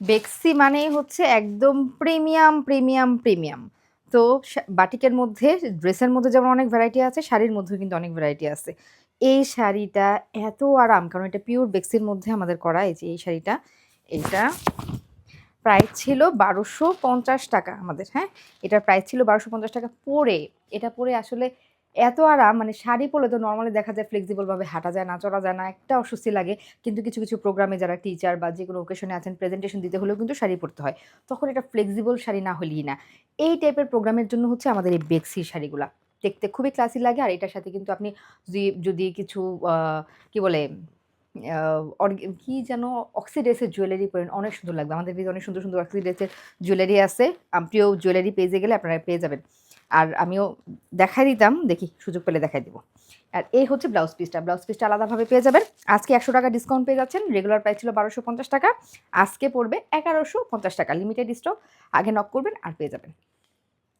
বেক্সি মানেই হচ্ছে একদম প্রিমিয়াম প্রিমিয়াম প্রিমিয়াম। তো বাটিকের মধ্যে ড্রেসের মধ্যে যেমন অনেক ভ্যারাইটি আছে, শাড়ির মধ্যেও কিন্তু অনেক ভ্যারাইটি আছে। এই শাড়িটা এত আরাম, কারণ এটা পিওর বেক্সির মধ্যে আমাদের করা। এই যে এই শাড়িটা, এটা প্রাইস ছিল ১২৫০ টাকা আমাদের, হ্যাঁ? এটার প্রাইস ছিল ১২৫০ টাকা। পরে এটা পরে আসলে এত আরাম, মানে শাড়ি পরলে তো নরমালি দেখা যায় ফ্লেক্সিবল ভাবে হাঁটা যায় না, চলা যায় না, একটা অস্বস্তি লাগে। কিন্তু কিছু কিছু প্রোগ্রামে যারা টিচার বা যেকোনো ওকেশনে আছেন, প্রেজেন্টেশন দিতে হলেও কিন্তু শাড়ি পরতে হয়। তখন এটা ফ্লেক্সিবল শাড়ি না হলেই না। এই টাইপের প্রোগ্রামের জন্য হচ্ছে আমাদের এই বেক্সি শাড়িগুলা। দেখতে খুবই ক্লাসি লাগে। আর এটার সাথে কিন্তু আপনি যদি যদি কিছু আ কি বলে আ কি যেন অক্সিডাইজের জুয়েলারি পরেন, অনেক সুন্দর লাগবে। আমাদের পেজে অনেক সুন্দর, সুন্দর অক্সিডাইজের জুয়েলারি আছে। প্রিয় জুয়েলারি পেজে গেলে আপনারা পেয়ে যাবেন। আর আমিও দেখায় দিতাম, দেখি সুযোগ পেলে দেখায় দিব। আর এই হচ্ছে ব্লাউজ পিসটা। ব্লাউজ পিসটা আলাদাভাবে পেয়ে যাবেন। আজকে ৳১০০ ডিসকাউন্ট পেয়ে যাচ্ছেন। রেগুলার প্রাইস ছিল ৳১২৫০ টাকা। আজকে পড়বে ৳১১৫০ টাকা। Limited stock. আগে নক করবেন আর পেয়ে যাবেন।